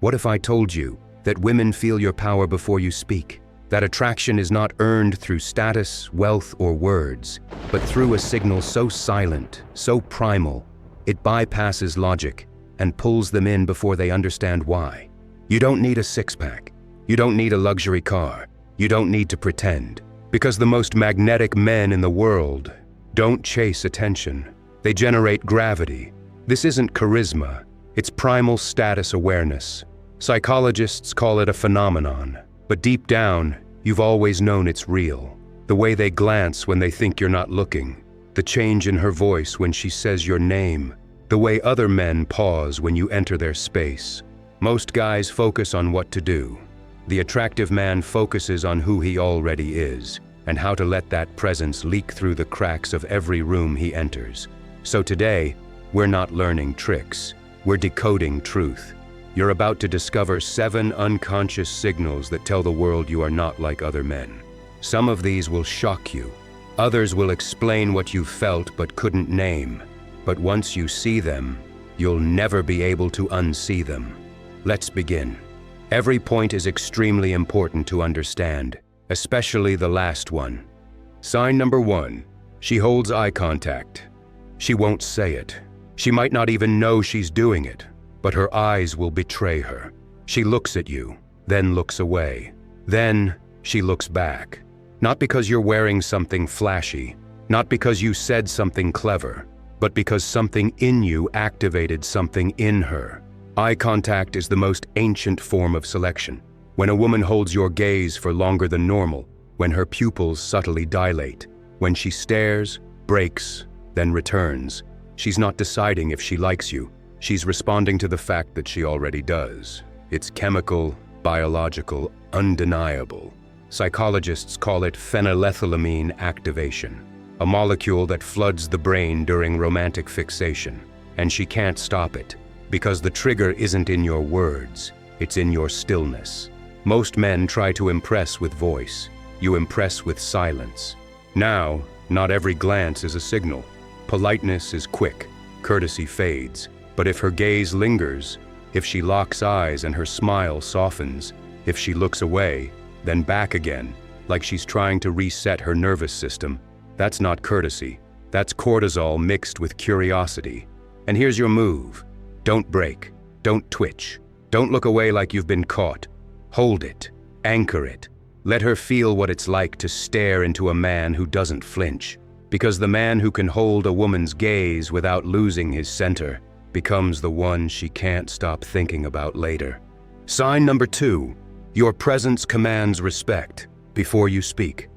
What if I told you that women feel your power before you speak? That attraction is not earned through status, wealth, or words, but through a signal so silent, so primal, it bypasses logic and pulls them in before they understand why. You don't need a six-pack. You don't need a luxury car. You don't need to pretend. Because the most magnetic men in the world don't chase attention. They generate gravity. This isn't charisma. It's primal status awareness. Psychologists call it a phenomenon, but deep down, you've always known it's real. The way they glance when they think you're not looking, the change in her voice when she says your name, the way other men pause when you enter their space. Most guys focus on what to do. The attractive man focuses on who he already is and how to let that presence leak through the cracks of every room he enters. So today, we're not learning tricks. We're decoding truth. You're about to discover 7 unconscious signals that tell the world you are not like other men. Some of these will shock you. Others will explain what you felt but couldn't name. But once you see them, you'll never be able to unsee them. Let's begin. Every point is extremely important to understand, especially the last one. Sign number 1, she holds eye contact. She won't say it. She might not even know she's doing it, but her eyes will betray her. She looks at you, then looks away. Then she looks back. Not because you're wearing something flashy, not because you said something clever, but because something in you activated something in her. Eye contact is the most ancient form of selection. When a woman holds your gaze for longer than normal, when her pupils subtly dilate, when she stares, breaks, then returns, she's not deciding if she likes you. She's responding to the fact that she already does. It's chemical, biological, undeniable. Psychologists call it phenylethylamine activation, a molecule that floods the brain during romantic fixation. And she can't stop it, because the trigger isn't in your words, it's in your stillness. Most men try to impress with voice. You impress with silence. Now, not every glance is a signal. Politeness is quick, courtesy fades. But if her gaze lingers, if she locks eyes and her smile softens, if she looks away, then back again, like she's trying to reset her nervous system, that's not courtesy. That's cortisol mixed with curiosity. And here's your move. Don't break. Don't twitch. Don't look away like you've been caught. Hold it. Anchor it. Let her feel what it's like to stare into a man who doesn't flinch. Because the man who can hold a woman's gaze without losing his center becomes the one she can't stop thinking about later. Sign number 2, your presence commands respect before you speak.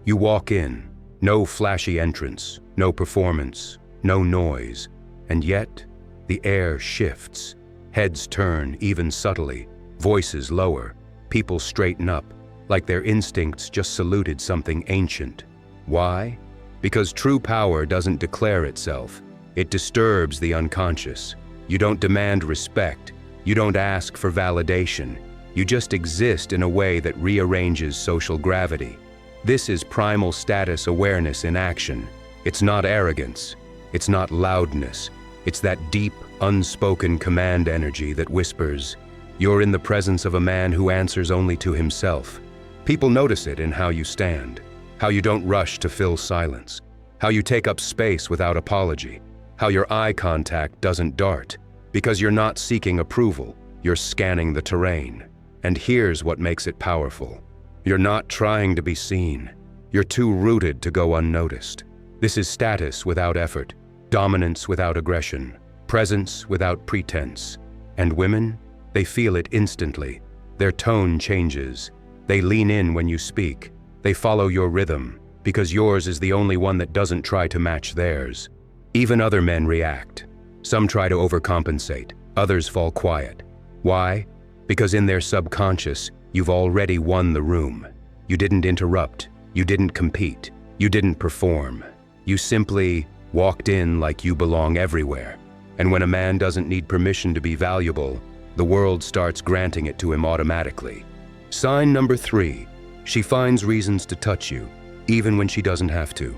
You walk in, no flashy entrance, no performance, no noise, and yet the air shifts. Heads turn, even subtly, voices lower, people straighten up, like their instincts just saluted something ancient. Why? Because true power doesn't declare itself. It disturbs the unconscious. You don't demand respect. You don't ask for validation. You just exist in a way that rearranges social gravity. This is primal status awareness in action. It's not arrogance. It's not loudness. It's that deep, unspoken command energy that whispers, "You're in the presence of a man who answers only to himself." People notice it in how you stand, how you don't rush to fill silence, how you take up space without apology, how your eye contact doesn't dart, because you're not seeking approval, you're scanning the terrain. And here's what makes it powerful. You're not trying to be seen. You're too rooted to go unnoticed. This is status without effort, dominance without aggression, presence without pretense. And women, they feel it instantly. Their tone changes. They lean in when you speak. They follow your rhythm, because yours is the only one that doesn't try to match theirs. Even other men react. Some try to overcompensate, others fall quiet. Why? Because in their subconscious, you've already won the room. You didn't interrupt, you didn't compete, you didn't perform. You simply walked in like you belong everywhere. And when a man doesn't need permission to be valuable, the world starts granting it to him automatically. Sign number 3, she finds reasons to touch you, even when she doesn't have to.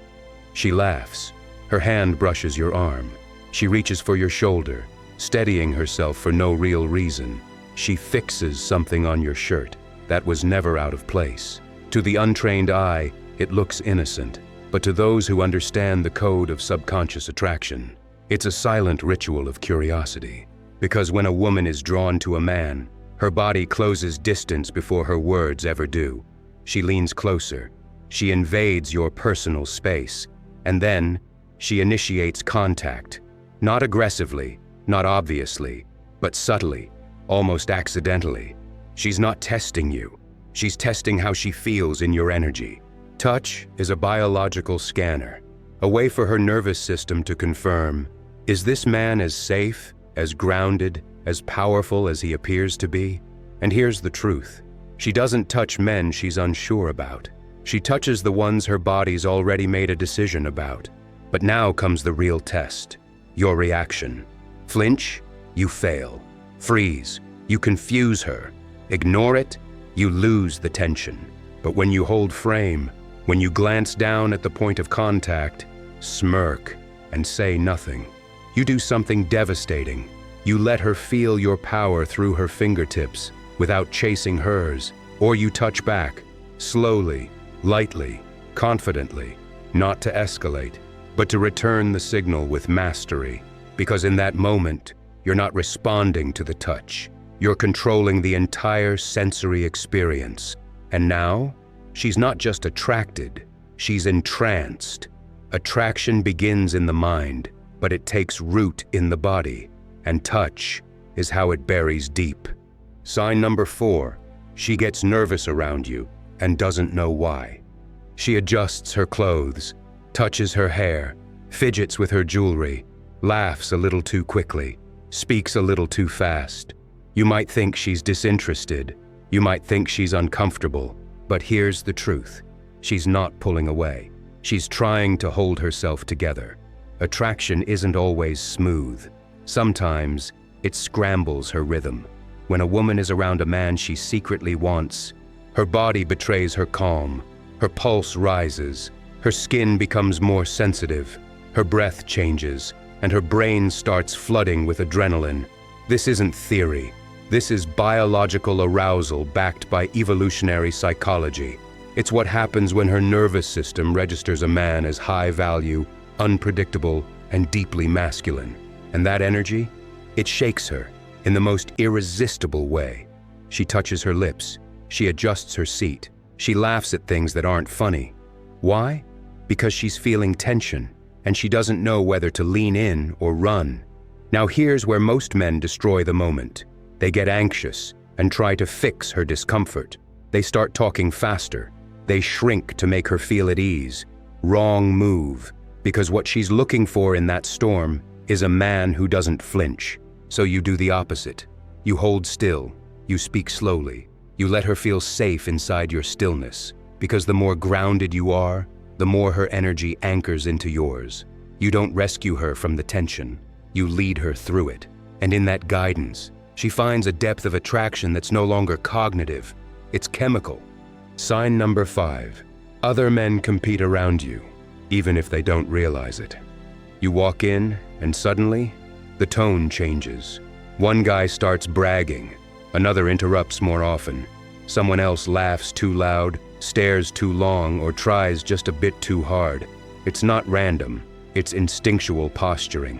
She laughs. Her hand brushes your arm. She reaches for your shoulder, steadying herself for no real reason. She fixes something on your shirt that was never out of place. To the untrained eye, it looks innocent, but to those who understand the code of subconscious attraction, it's a silent ritual of curiosity. Because when a woman is drawn to a man, her body closes distance before her words ever do. She leans closer. She invades your personal space. And then, she initiates contact. Not aggressively, not obviously, but subtly, almost accidentally. She's not testing you. She's testing how she feels in your energy. Touch is a biological scanner, a way for her nervous system to confirm, is this man as safe, as grounded, as powerful as he appears to be? And here's the truth. She doesn't touch men she's unsure about. She touches the ones her body's already made a decision about. But now comes the real test. Your reaction. Flinch, you fail. Freeze, you confuse her. Ignore it, you lose the tension. But when you hold frame, when you glance down at the point of contact, smirk, and say nothing, you do something devastating. You let her feel your power through her fingertips without chasing hers, or you touch back, slowly, lightly, confidently, not to escalate, but to return the signal with mastery. Because in that moment, you're not responding to the touch. You're controlling the entire sensory experience. And now, she's not just attracted, she's entranced. Attraction begins in the mind, but it takes root in the body, and touch is how it buries deep. Sign number 4, she gets nervous around you and doesn't know why. She adjusts her clothes, touches her hair, fidgets with her jewelry, laughs a little too quickly, speaks a little too fast. You might think she's disinterested, you might think she's uncomfortable, but here's the truth. She's not pulling away. She's trying to hold herself together. Attraction isn't always smooth. Sometimes it scrambles her rhythm. When a woman is around a man she secretly wants, her body betrays her calm, her pulse rises, her skin becomes more sensitive, her breath changes, and her brain starts flooding with adrenaline. This isn't theory. This is biological arousal backed by evolutionary psychology. It's what happens when her nervous system registers a man as high value, unpredictable, and deeply masculine. And that energy? It shakes her in the most irresistible way. She touches her lips. She adjusts her seat. She laughs at things that aren't funny. Why? Because she's feeling tension, and she doesn't know whether to lean in or run. Now here's where most men destroy the moment. They get anxious and try to fix her discomfort. They start talking faster. They shrink to make her feel at ease. Wrong move, because what she's looking for in that storm is a man who doesn't flinch. So you do the opposite. You hold still. You speak slowly. You let her feel safe inside your stillness, because the more grounded you are, the more her energy anchors into yours. You don't rescue her from the tension. You lead her through it. And in that guidance, she finds a depth of attraction that's no longer cognitive. It's chemical. Sign number 5. Other men compete around you, even if they don't realize it. You walk in, and suddenly, the tone changes. One guy starts bragging. Another interrupts more often. Someone else laughs too loud, stares too long, or tries just a bit too hard. It's not random. It's instinctual posturing.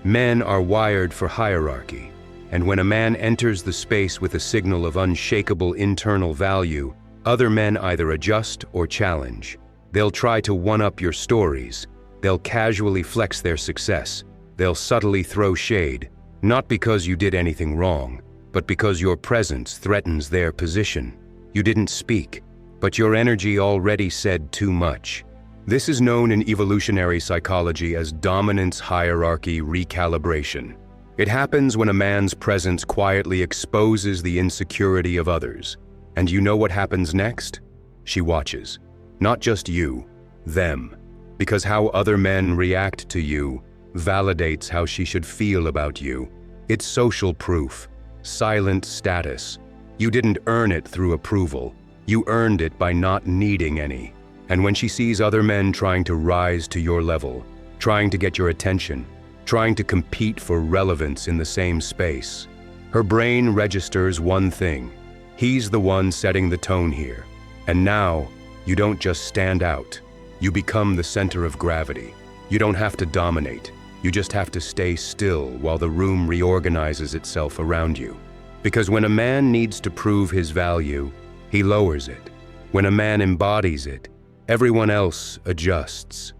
Men are wired for hierarchy, and when a man enters the space with a signal of unshakable internal value, other men either adjust or challenge. They'll try to one-up your stories. They'll casually flex their success. They'll subtly throw shade, not because you did anything wrong, but because your presence threatens their position. You didn't speak, but your energy already said too much. This is known in evolutionary psychology as dominance hierarchy recalibration. It happens when a man's presence quietly exposes the insecurity of others. And you know what happens next? She watches. Not just you, them. Because how other men react to you validates how she should feel about you. It's social proof, silent status. You didn't earn it through approval. You earned it by not needing any. And when she sees other men trying to rise to your level, trying to get your attention, trying to compete for relevance in the same space, Her brain registers one thing. He's the one setting the tone here. And now, you don't just stand out. You become the center of gravity. You don't have to dominate. You just have to stay still while the room reorganizes itself around you. Because when a man needs to prove his value, he lowers it. When a man embodies it, everyone else adjusts.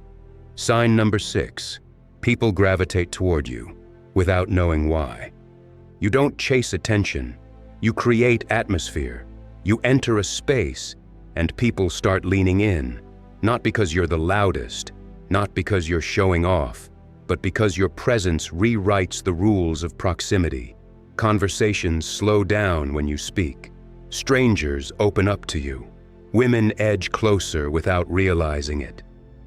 Sign number 6. People gravitate toward you without knowing why. You don't chase attention. You create atmosphere. You enter a space, and people start leaning in, not because you're the loudest, not because you're showing off, but because your presence rewrites the rules of proximity. Conversations slow down when you speak. Strangers open up to you. Women edge closer without realizing it.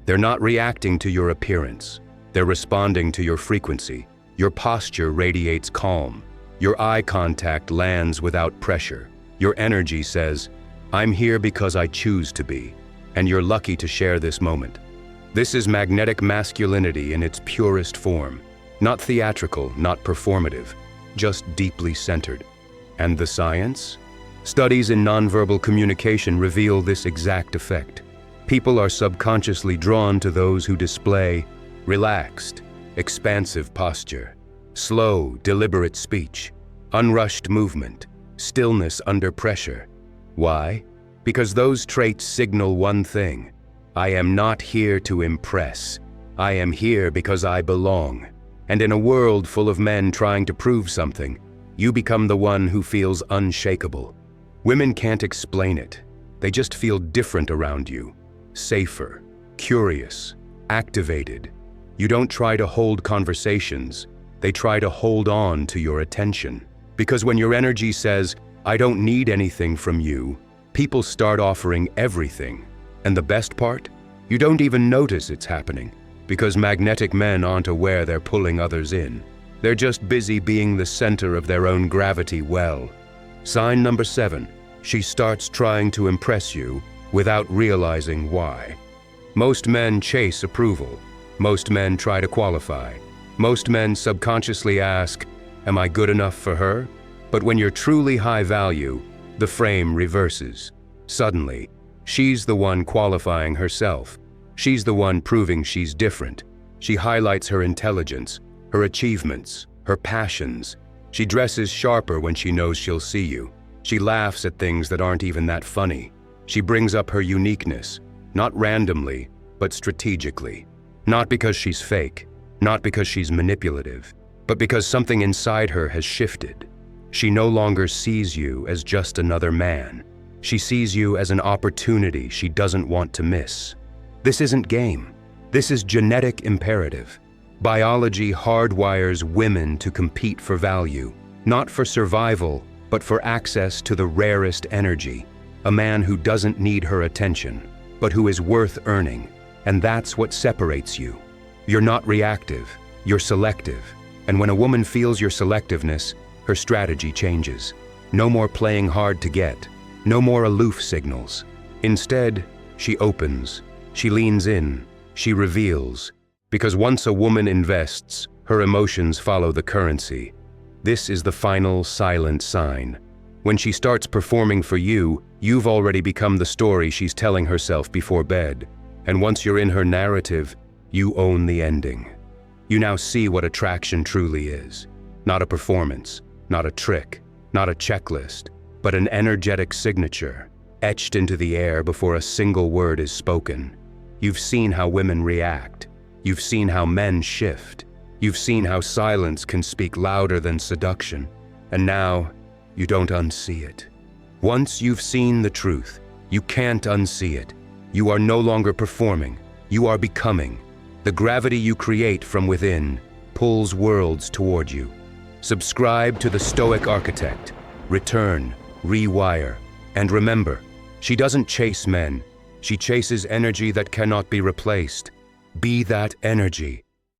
They're not reacting to your appearance. They're responding to your frequency. Your posture radiates calm. Your eye contact lands without pressure. Your energy says, "I'm here because I choose to be," and you're lucky to share this moment. This is magnetic masculinity in its purest form. Not theatrical, not performative, just deeply centered. And the science? Studies in nonverbal communication reveal this exact effect. People are subconsciously drawn to those who display relaxed, expansive posture, slow, deliberate speech, unrushed movement, stillness under pressure. Why? Because those traits signal one thing: I am not here to impress. I am here because I belong. And in a world full of men trying to prove something, you become the one who feels unshakable. Women can't explain it. They just feel different around you. Safer, curious, activated. You don't try to hold conversations. They try to hold on to your attention. Because when your energy says, "I don't need anything from you," people start offering everything. And the best part? You don't even notice it's happening, because magnetic men aren't aware they're pulling others in. They're just busy being the center of their own gravity well. Sign number 7. She starts trying to impress you without realizing why. Most men chase approval. Most men try to qualify. Most men subconsciously ask, "Am I good enough for her?" But when you're truly high value, the frame reverses. Suddenly, she's the one qualifying herself. She's the one proving she's different. She highlights her intelligence, her achievements, her passions. She dresses sharper when she knows she'll see you. She laughs at things that aren't even that funny. She brings up her uniqueness, not randomly, but strategically. Not because she's fake, not because she's manipulative, but because something inside her has shifted. She no longer sees you as just another man. She sees you as an opportunity she doesn't want to miss. This isn't game. This is genetic imperative. Biology hardwires women to compete for value, not for survival, but for access to the rarest energy. A man who doesn't need her attention, but who is worth earning. And that's what separates you. You're not reactive, you're selective. And when a woman feels your selectiveness, her strategy changes. No more playing hard to get. No more aloof signals. Instead, she opens, she leans in, she reveals. Because once a woman invests, her emotions follow the currency. This is the final silent sign. When she starts performing for you, you've already become the story she's telling herself before bed. And once you're in her narrative, you own the ending. You now see what attraction truly is. Not a performance, not a trick, not a checklist, but an energetic signature, etched into the air before a single word is spoken. You've seen how women react. You've seen how men shift. You've seen how silence can speak louder than seduction. And now, you don't unsee it. Once you've seen the truth, you can't unsee it. You are no longer performing. You are becoming. The gravity you create from within pulls worlds toward you. Subscribe to the Stoic Architect. Return, rewire, and remember, she doesn't chase men. She chases energy that cannot be replaced. Be that energy.